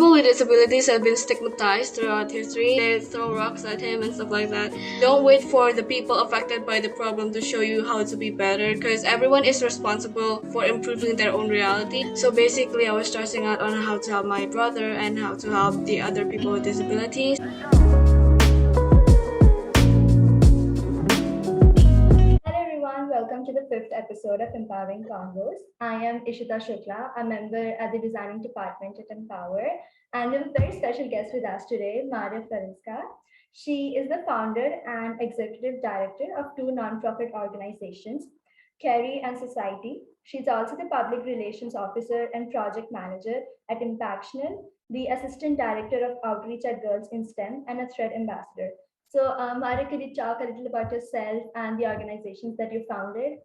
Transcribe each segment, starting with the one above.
People with disabilities have been stigmatized throughout history. They throw rocks at him and stuff like that. Don't wait for the people affected by the problem to show you how to be better, because everyone is responsible for improving their own reality. So basically, I was stressing out on how to help my brother and how to help the other people with disabilities. Hello everyone, welcome to the fifth episode of Empowering Convos. I am Ishita Shukla, a member at the Designing Department at Empower, and we have a very special guest with us today, Maria Fariska. She is the founder and executive director of two nonprofit organizations, Carry and Society. She's also the public relations officer and project manager at Impactional, the assistant director of outreach at Girls in STEM, and a thread ambassador. So, Mara, could you talk a little about yourself and the organizations that you founded?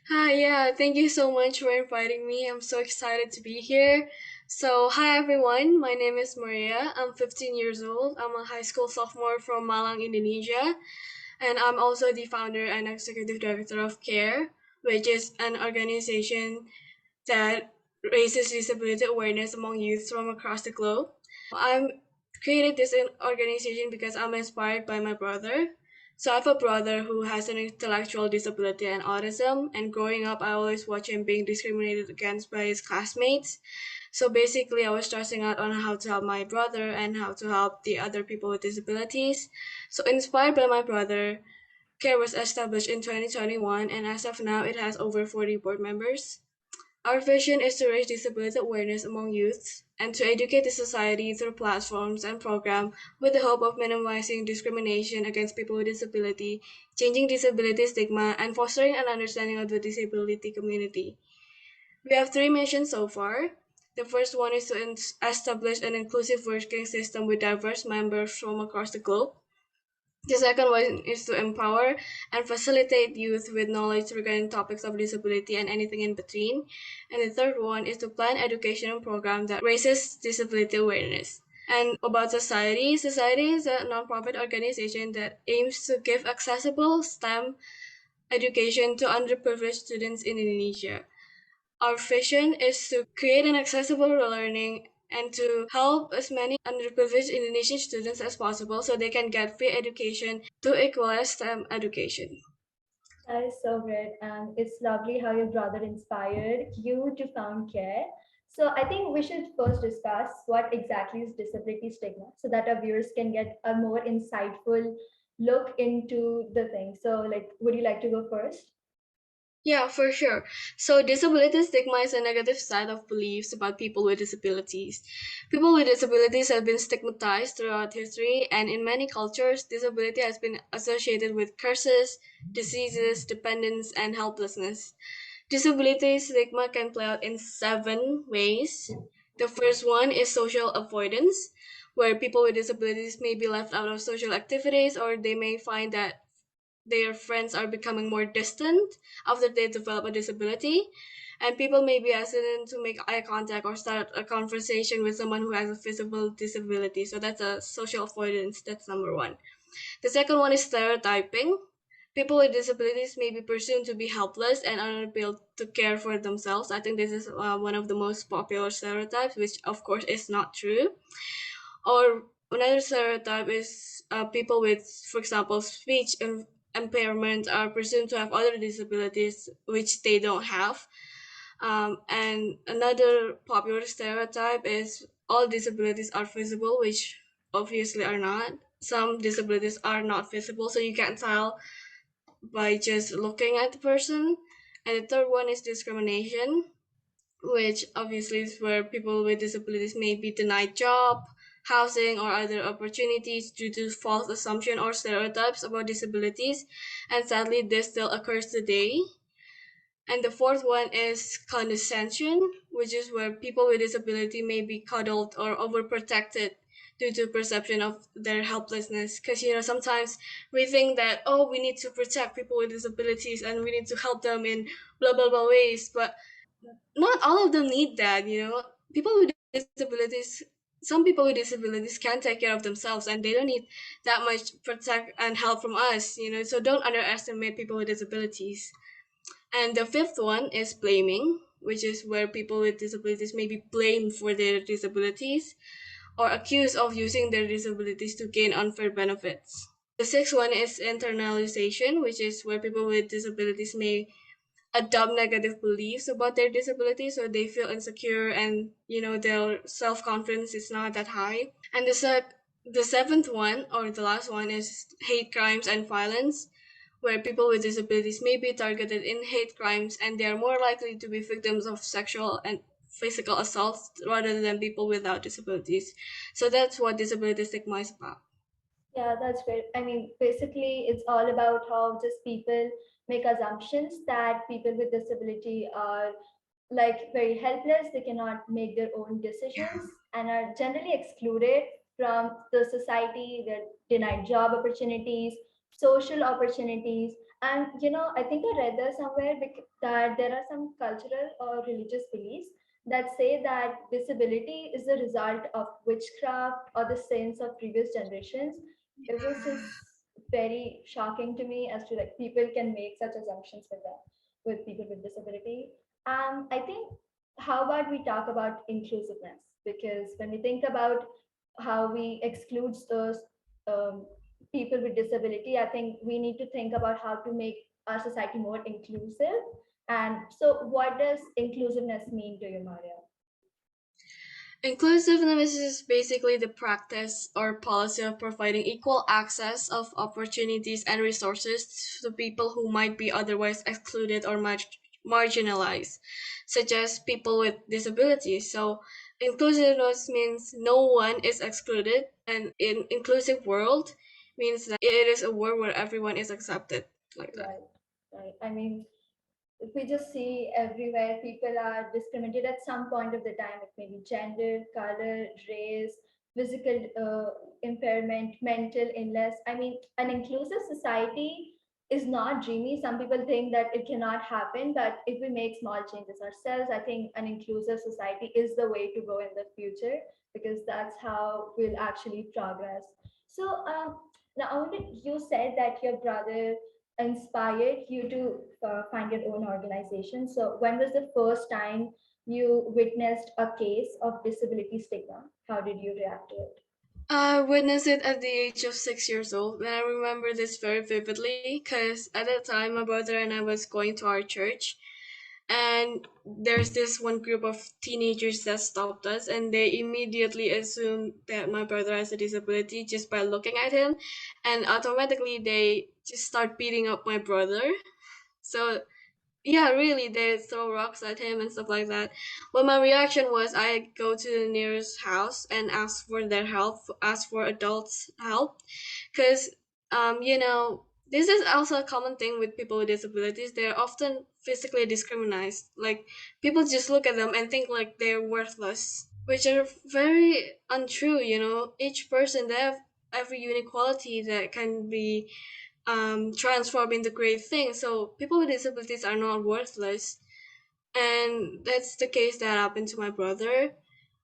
Hi, yeah, thank you so much for inviting me. I'm so excited to be here. So, hi everyone, my name is Maria. I'm 15 years old. I'm a high school sophomore from Malang, Indonesia, and I'm also the founder and executive director of CARE, which is an organization that raises disability awareness among youth from across the globe. I'm created this organization because I'm inspired by my brother. So I have a brother who has an intellectual disability and autism, and growing up, I always watch him being discriminated against by his classmates. So basically, I was stressing out on how to help my brother and how to help the other people with disabilities. So inspired by my brother, CARE was established in 2021, and as of now, it has over 40 board members. Our vision is to raise disability awareness among youths and to educate the society through platforms and programs with the hope of minimizing discrimination against people with disability, changing disability stigma, and fostering an understanding of the disability community. We have three missions so far. The first one is to establish an inclusive working system with diverse members from across the globe. The second one is to empower and facilitate youth with knowledge regarding topics of disability and anything in between. And the third one is to plan educational program that raises disability awareness. And about Society, Society is a nonprofit organization that aims to give accessible STEM education to underprivileged students in Indonesia. Our vision is to create an accessible learning and to help as many underprivileged Indonesian students as possible so they can get free education to equalize STEM education. That is so great, and it's lovely how your brother inspired you to found CARE. So, I think we should first discuss what exactly is disability stigma so that our viewers can get a more insightful look into the thing. So, would you like to go first? Yeah, for sure. So, disability stigma is a negative side of beliefs about people with disabilities. People with disabilities have been stigmatized throughout history, and in many cultures, disability has been associated with curses, diseases, dependence, and helplessness. Disability stigma can play out in seven ways. The first one is social avoidance, where people with disabilities may be left out of social activities or they may find that their friends are becoming more distant after they develop a disability, and people may be hesitant to make eye contact or start a conversation with someone who has a physical disability. So that's a social avoidance. That's number one. The second one is stereotyping. People with disabilities may be presumed to be helpless and unable to care for themselves. I think this is one of the most popular stereotypes, which of course is not true. Or another stereotype is people with, for example, speech impairment are presumed to have other disabilities which they don't have. And another popular stereotype is all disabilities are visible, which obviously are not. Some disabilities are not visible, so you can't tell by just looking at the person. And the third one is discrimination, which obviously is where people with disabilities may be denied job, housing, or other opportunities due to false assumption or stereotypes about disabilities. And sadly, this still occurs today. And the fourth one is condescension, which is where people with disability may be coddled or overprotected due to perception of their helplessness. Because sometimes we think that, oh, we need to protect people with disabilities and we need to help them in blah blah blah ways, but not all of them need that. People with disabilities, some people with disabilities can take care of themselves and they don't need that much protect and help from us. So don't underestimate people with disabilities. And the fifth one is blaming. which is where people with disabilities may be blamed for their disabilities or accused of using their disabilities to gain unfair benefits. The sixth one is internalization, which is where people with disabilities may adopt negative beliefs about their disability, so they feel insecure and their self-confidence is not that high. And the seventh one, or the last one, is hate crimes and violence, where people with disabilities may be targeted in hate crimes and they are more likely to be victims of sexual and physical assaults rather than people without disabilities. So that's what disability stigma is about. Yeah, that's great. I mean, basically, it's all about how just people make assumptions that people with disability are like very helpless, they cannot make their own decisions and are generally excluded from the society. They're denied job opportunities, social opportunities. And I think I read there somewhere that there are some cultural or religious beliefs that say that disability is the result of witchcraft or the sins of previous generations. It was just very shocking to me as to like people can make such assumptions with them, with people with disability. I think, how about we talk about inclusiveness? Because when we think about how we exclude those um, people with disability, I think we need to think about how to make our society more inclusive. And so, what does inclusiveness mean to you, Maria? Inclusiveness is basically the practice or policy of providing equal access of opportunities and resources to people who might be otherwise excluded or marginalized, such as people with disabilities. So, inclusiveness means no one is excluded, and in inclusive world means that it is a world where everyone is accepted, like that. Right, right. I mean, if we just see everywhere people are discriminated at some point of the time, it may be gender, color, race, physical impairment, mental illness. I mean, an inclusive society is not dreamy. Some people think that it cannot happen, but if we make small changes ourselves, I think an inclusive society is the way to go in the future, because that's how we'll actually progress. So now you said that your brother inspired you to find your own organization. So, when was the first time you witnessed a case of disability stigma? How did you react to it? I witnessed it at the age of 6 years old, and I remember this very vividly because at that time my brother and I was going to our church, and there's this one group of teenagers that stopped us, and they immediately assumed that my brother has a disability just by looking at him, and automatically they just start beating up my brother. So yeah, really, they throw rocks at him and stuff like that. But my reaction was I go to the nearest house and ask for their help, ask for adults' help, because this is also a common thing with people with disabilities. They're often physically discriminated. Like people just look at them and think like they're worthless, which are very untrue. Each person they have every unique quality that can be transform into great things. So people with disabilities are not worthless, and that's the case that happened to my brother,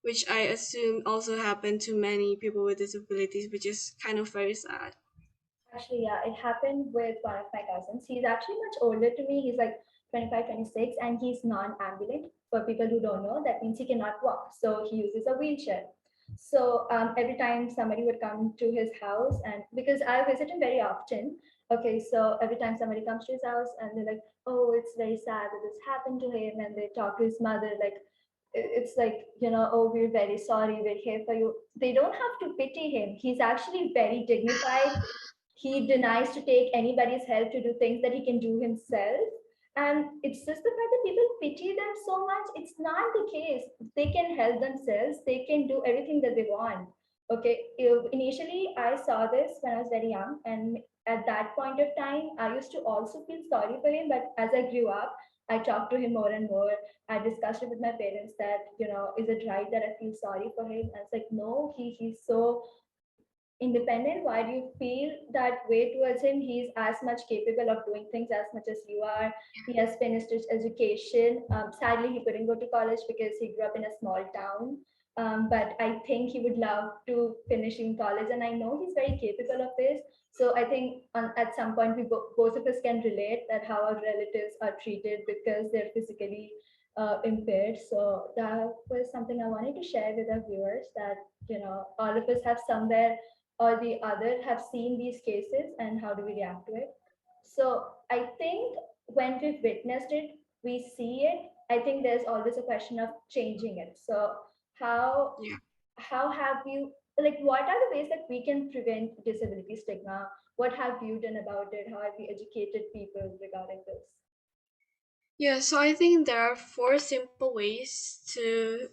which I assume also happened to many people with disabilities, which is kind of very sad. Actually, yeah, it happened with one of my cousins. He's actually much older to me. He's like 25, 26, and he's non-ambulant. For people who don't know, that means he cannot walk. So he uses a wheelchair. So every time somebody would come to his house, and because I visit him very often, okay, so every time somebody comes to his house and they're like, oh, it's very sad that this happened to him, and they talk to his mother, like, it's like, oh, we're very sorry, we're here for you. They don't have to pity him. He's actually very dignified. He denies to take anybody's help to do things that he can do himself. And it's just the fact that people pity them so much. It's not the case. They can help themselves, they can do everything that they want. Okay, initially I saw this when I was very young, and at that point of time I used to also feel sorry for him. But as I grew up, I talked to him more and more. I discussed it with my parents that, is it right that I feel sorry for him? And it's like, no, he's so independent. Why do you feel that way towards him? He's as much capable of doing things as much as you are. He has finished his education. Sadly, he couldn't go to college because he grew up in a small town. But I think he would love to finish in college, and I know he's very capable of this. So I think at some point we both of us can relate that how our relatives are treated because they're physically impaired. So that was something I wanted to share with our viewers, that all of us have somewhere or the other have seen these cases, and how do we react to it. So I think when we've witnessed it, we see it. I think there's always a question of changing it. So how Yeah. how have you, like, what are the ways that we can prevent disability stigma? What have you done about it? How have you educated people regarding this? Yeah, so I think there are four simple ways to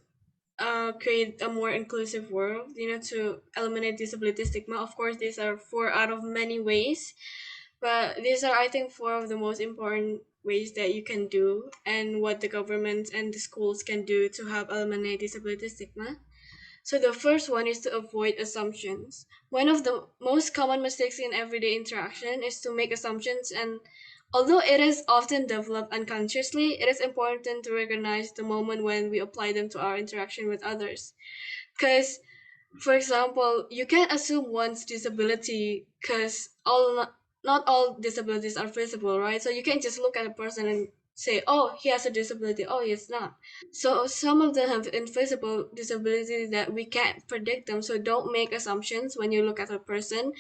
create a more inclusive world, to eliminate disability stigma. Of course, these are four out of many ways, but these are, I think, four of the most important ways that you can do and what the government and the schools can do to help eliminate disability stigma. So the first one is to avoid assumptions. One of the most common mistakes in everyday interaction is to make assumptions, and although it is often developed unconsciously, it is important to recognize the moment when we apply them to our interaction with others. Because, for example, you can't assume one's disability because not all disabilities are visible, right? So you can't just look at a person and say, oh, he has a disability, oh, he's not. So some of them have invisible disabilities that we can't predict them. So don't make assumptions when you look at a person.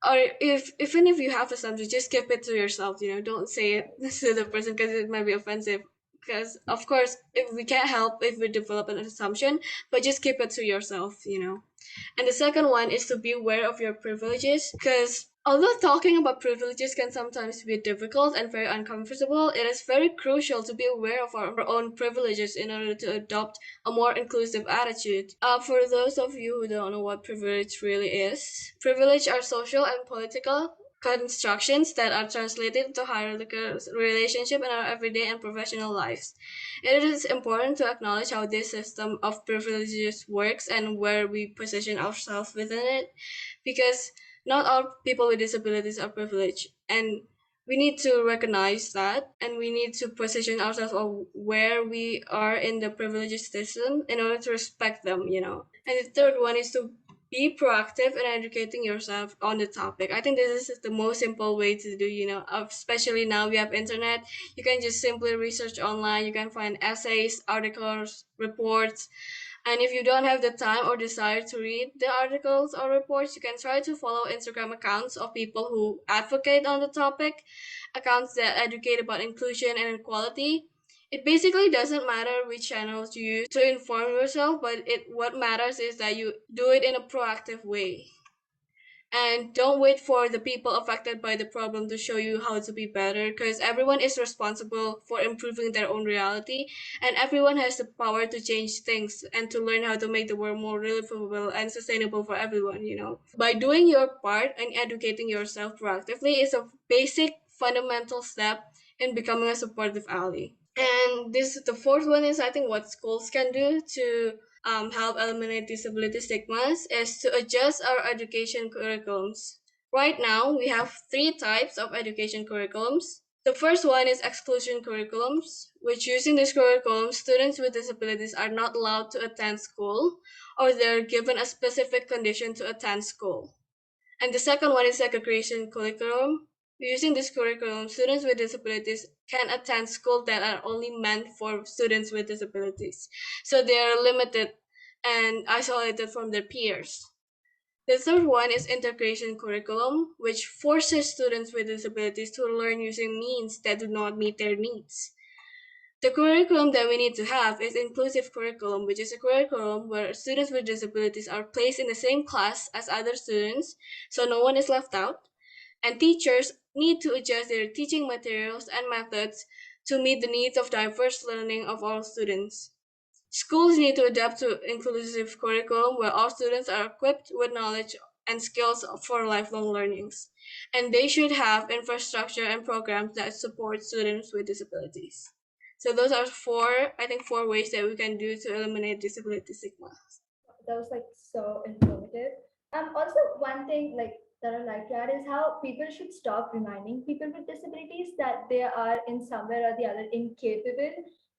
Or if even if you have assumptions, just keep it to yourself. Don't say it to the person because it might be offensive. Because of course, if we can't help if we develop an assumption, but just keep it to yourself. And the second one is to be aware of your privileges, because although talking about privileges can sometimes be difficult and very uncomfortable, it is very crucial to be aware of our own privileges in order to adopt a more inclusive attitude. For those of you who don't know what privilege really is, privilege are social and political constructions that are translated to hierarchical relationship in our everyday and professional lives. It is important to acknowledge how this system of privileges works and where we position ourselves within it, because not all people with disabilities are privileged, and we need to recognize that, and we need to position ourselves of where we are in the privileged system in order to respect them. And the third one is to be proactive in educating yourself on the topic. I think this is the most simple way to do, especially now we have internet. You can just simply research online. You can find essays, articles, reports, and if you don't have the time or desire to read the articles or reports, you can try to follow Instagram accounts of people who advocate on the topic, accounts that educate about inclusion and equality. It basically doesn't matter which channels you use to inform yourself, but what matters is that you do it in a proactive way. And don't wait for the people affected by the problem to show you how to be better, because everyone is responsible for improving their own reality, and everyone has the power to change things and to learn how to make the world more livable and sustainable for everyone. By doing your part and educating yourself proactively is a basic fundamental step in becoming a supportive ally. And the fourth one is, I think, what schools can do to help eliminate disability stigmas is to adjust our education curriculums. Right now, we have three types of education curriculums. The first one is exclusion curriculums, which using this curriculum, students with disabilities are not allowed to attend school, or they're given a specific condition to attend school. And the second one is segregation curriculum. Using this curriculum, students with disabilities can attend schools that are only meant for students with disabilities. So they are limited and isolated from their peers. The third one is integration curriculum, which forces students with disabilities to learn using means that do not meet their needs. The curriculum that we need to have is inclusive curriculum, which is a curriculum where students with disabilities are placed in the same class as other students, so no one is left out. And teachers need to adjust their teaching materials and methods to meet the needs of diverse learning of all students. Schools need to adapt to inclusive curriculum where all students are equipped with knowledge and skills for lifelong learnings. And they should have infrastructure and programs that support students with disabilities. So those are I think, four ways that we can do to eliminate disability stigma. That was like so informative. Also, one thing like that I like to add is how people should stop reminding people with disabilities that they are in somewhere or the other incapable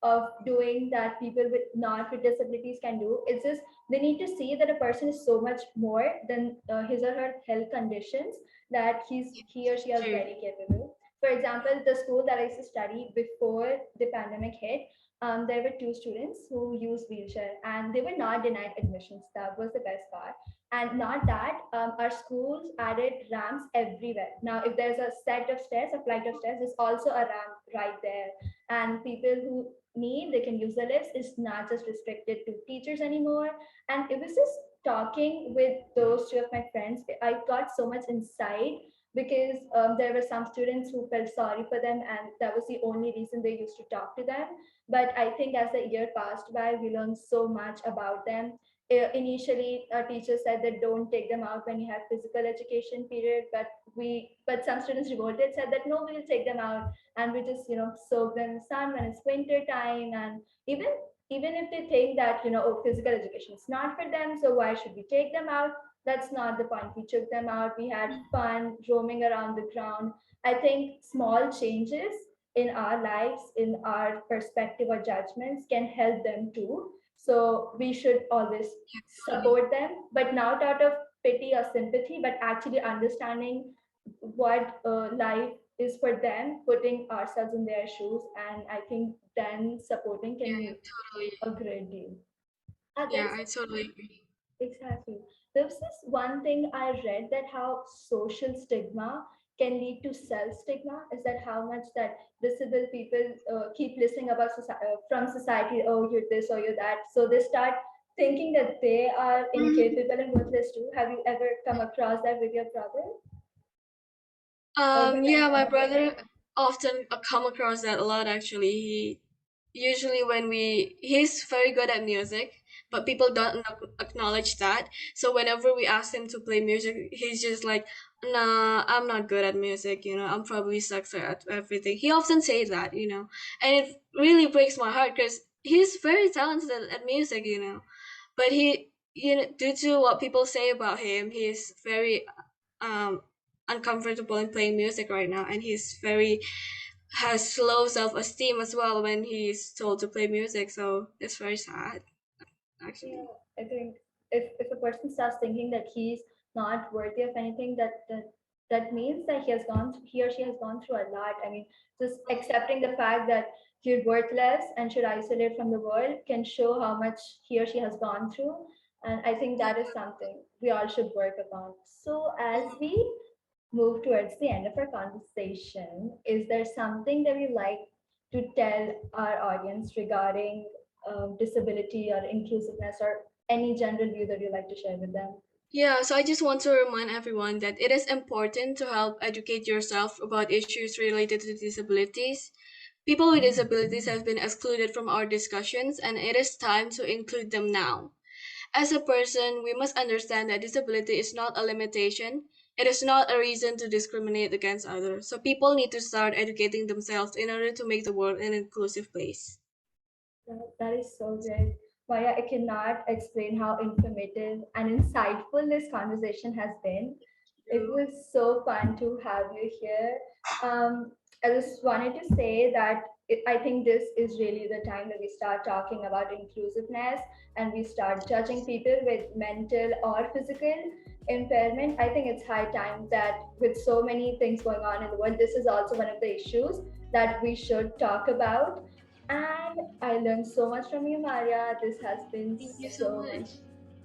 of doing that people with not with disabilities can do. It's just they need to see that a person is so much more than his or her health conditions, that he or she is True. very capable. For example, the school that I used to study before the pandemic hit, there were two students who used wheelchair and they were not denied admissions. That was the best part. And not that, our schools added ramps everywhere. Now, if there's a set of stairs, a flight of stairs, there's also a ramp right there. And people who need, they can use the lifts. It's not just restricted to teachers anymore. And it was just talking with those two of my friends, I got so much insight because there were some students who felt sorry for them, and that was the only reason they used to talk to them. But I think as the year passed by, we learned so much about them. Initially, our teacher said that don't take them out when you have physical education period, but some students revolted, said that no, we'll take them out and we just soak them in the sun when it's winter time. And even if they think that oh, physical education is not for them, so why should we take them out? That's not the point. We took them out, we had fun roaming around the ground. I think small changes in our lives, in our perspective or judgments, can help them too. So we should always Totally. support them, but not out of pity or sympathy, but actually understanding what life is for them, putting ourselves in their shoes. And I think then supporting can Yeah, be totally. a great deal. Yeah, There's I totally agree. exactly. There's this one thing I read, that how social stigma can lead to self stigma. Is that how much that disabled people keep listening about from society, oh, you're this or you're that. So they start thinking that they are Mhm. incapable and worthless too. Have you ever come across that with your brother or with Yeah, my anyone? brother often come across that a lot actually. He usually when he's very good at music, but people don't acknowledge that. So whenever we ask him to play music, he's just like, "Nah, I'm not good at music, I'm probably sucks at everything." He often says that, and it really breaks my heart because he's very talented at music, but due to what people say about him, he's very um uncomfortable in playing music right now, and he's very has low self-esteem as well when he's told to play music, so it's very sad Yeah, actually. I think if a person starts thinking that he's not worthy of anything, that means that he or she has gone through a lot. I mean, just accepting the fact that you're worthless and should isolate from the world can show how much he or she has gone through. And I think that is something we all should work upon. So as we move towards the end of our conversation, is there something that we like to tell our audience regarding disability or inclusiveness, or any general view that you like to share with them? Yeah, so I just want to remind everyone that it is important to help educate yourself about issues related to disabilities. People with disabilities have been excluded from our discussions, and it is time to include them now. As a person, we must understand that disability is not a limitation. It is not a reason to discriminate against others. So people need to start educating themselves in order to make the world an inclusive place. That is so great. Maya, I cannot explain how informative and insightful this conversation has been. It You. was so fun to have you here. I just wanted to say that I think this is really the time that we start talking about inclusiveness and we start judging people with mental or physical impairment. I think it's high time that with so many things going on in the world, this is also one of the issues that we should talk about. And I learned so much from you, Maria. This has been Thank you so so much. much.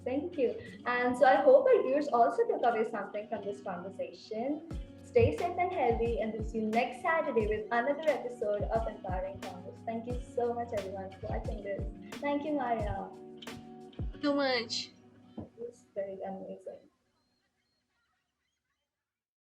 Thank you. And so I hope our viewers also took away something from this conversation. Stay safe and healthy, and we'll see you next Saturday with another episode of Empowering Congress. Thank you so much, everyone, for watching this. Thank you, Maria. So much. It was very amazing.